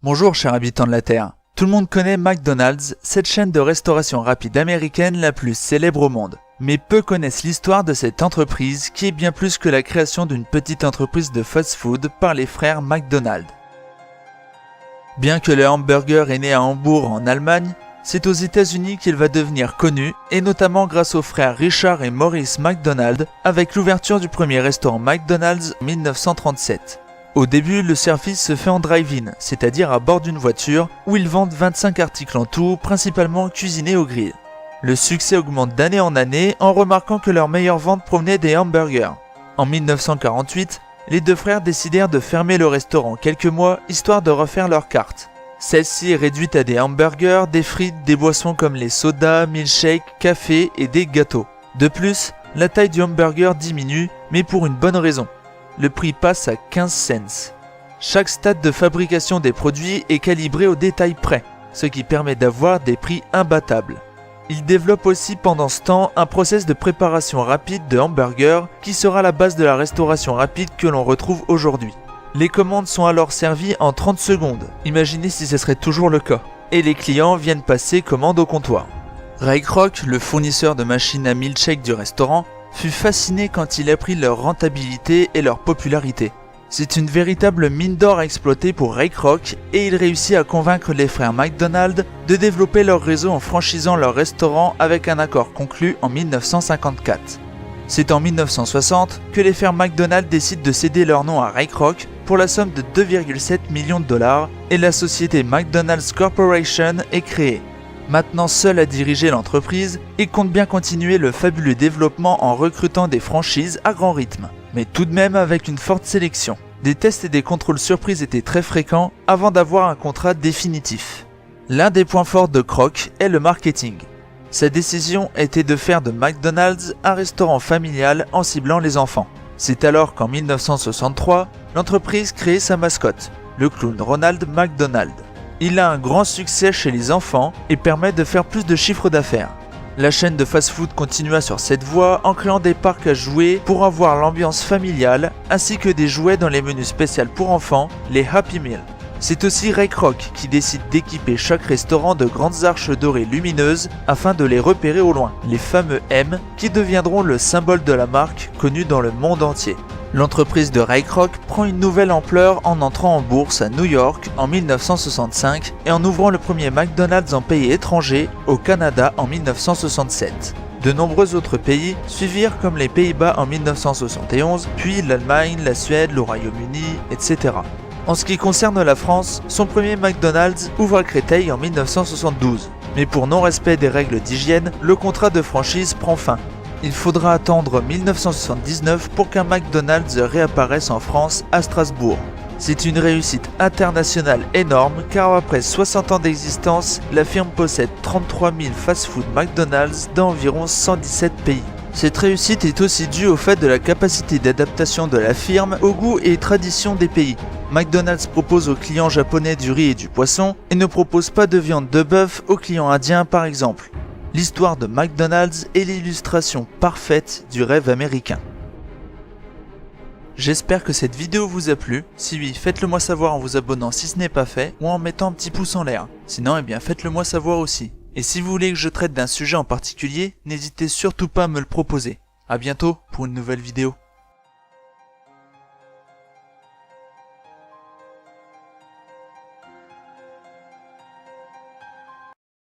Bonjour chers habitants de la Terre. Tout le monde connaît McDonald's, cette chaîne de restauration rapide américaine la plus célèbre au monde. Mais peu connaissent l'histoire de cette entreprise qui est bien plus que la création d'une petite entreprise de fast-food par les frères McDonald. Bien que le hamburger est né à Hambourg en Allemagne, c'est aux États-Unis qu'il va devenir connu, et notamment grâce aux frères Richard et Maurice McDonald, avec l'ouverture du premier restaurant McDonald's en 1937. Au début, le service se fait en drive-in, c'est-à-dire à bord d'une voiture, où ils vendent 25 articles en tout, principalement cuisinés au grill. Le succès augmente d'année en année en remarquant que leurs meilleures ventes provenaient des hamburgers. En 1948, les deux frères décidèrent de fermer le restaurant quelques mois, histoire de refaire leur carte. Celle-ci est réduite à des hamburgers, des frites, des boissons comme les sodas, milkshakes, café et des gâteaux. De plus, la taille du hamburger diminue, mais pour une bonne raison. Le prix passe à 15 cents. Chaque stade de fabrication des produits est calibré au détail près, ce qui permet d'avoir des prix imbattables. Ils développent aussi pendant ce temps un process de préparation rapide de hamburgers qui sera la base de la restauration rapide que l'on retrouve aujourd'hui. Les commandes sont alors servies en 30 secondes, imaginez si ce serait toujours le cas, et les clients viennent passer commande au comptoir. Ray Kroc, le fournisseur de machines à milkshake du restaurant, fut fasciné quand il apprit leur rentabilité et leur popularité. C'est une véritable mine d'or à exploiter pour Ray Kroc et il réussit à convaincre les frères McDonald de développer leur réseau en franchisant leur restaurant avec un accord conclu en 1954. C'est en 1960 que les frères McDonald décident de céder leur nom à Ray Kroc pour la somme de 2,7 millions de dollars et la société McDonald's Corporation est créée. Maintenant seul à diriger l'entreprise, il compte bien continuer le fabuleux développement en recrutant des franchises à grand rythme, mais tout de même avec une forte sélection. Des tests et des contrôles surprises étaient très fréquents avant d'avoir un contrat définitif. L'un des points forts de Kroc est le marketing. Sa décision était de faire de McDonald's un restaurant familial en ciblant les enfants. C'est alors qu'en 1963, l'entreprise crée sa mascotte, le clown Ronald McDonald. Il a un grand succès chez les enfants et permet de faire plus de chiffre d'affaires. La chaîne de fast-food continua sur cette voie en créant des parcs à jouets pour avoir l'ambiance familiale ainsi que des jouets dans les menus spéciaux pour enfants, les Happy Meal. C'est aussi Ray Kroc qui décide d'équiper chaque restaurant de grandes arches dorées lumineuses afin de les repérer au loin, les fameux M qui deviendront le symbole de la marque connue dans le monde entier. L'entreprise de Ray Kroc prend une nouvelle ampleur en entrant en bourse à New York en 1965 et en ouvrant le premier McDonald's en pays étranger au Canada en 1967. De nombreux autres pays suivirent comme les Pays-Bas en 1971, puis l'Allemagne, la Suède, le Royaume-Uni, etc. En ce qui concerne la France, son premier McDonald's ouvre à Créteil en 1972. Mais pour non-respect des règles d'hygiène, le contrat de franchise prend fin. Il faudra attendre 1979 pour qu'un McDonald's réapparaisse en France à Strasbourg. C'est une réussite internationale énorme car après 60 ans d'existence, la firme possède 33 000 fast-food McDonald's dans environ 117 pays. Cette réussite est aussi due au fait de la capacité d'adaptation de la firme aux goûts et traditions des pays. McDonald's propose aux clients japonais du riz et du poisson et ne propose pas de viande de bœuf aux clients indiens par exemple. L'histoire de McDonald's est l'illustration parfaite du rêve américain. J'espère que cette vidéo vous a plu. Si oui, faites-le moi savoir en vous abonnant si ce n'est pas fait ou en mettant un petit pouce en l'air. Sinon, faites-le moi savoir aussi. Et si vous voulez que je traite d'un sujet en particulier, n'hésitez surtout pas à me le proposer. A bientôt pour une nouvelle vidéo.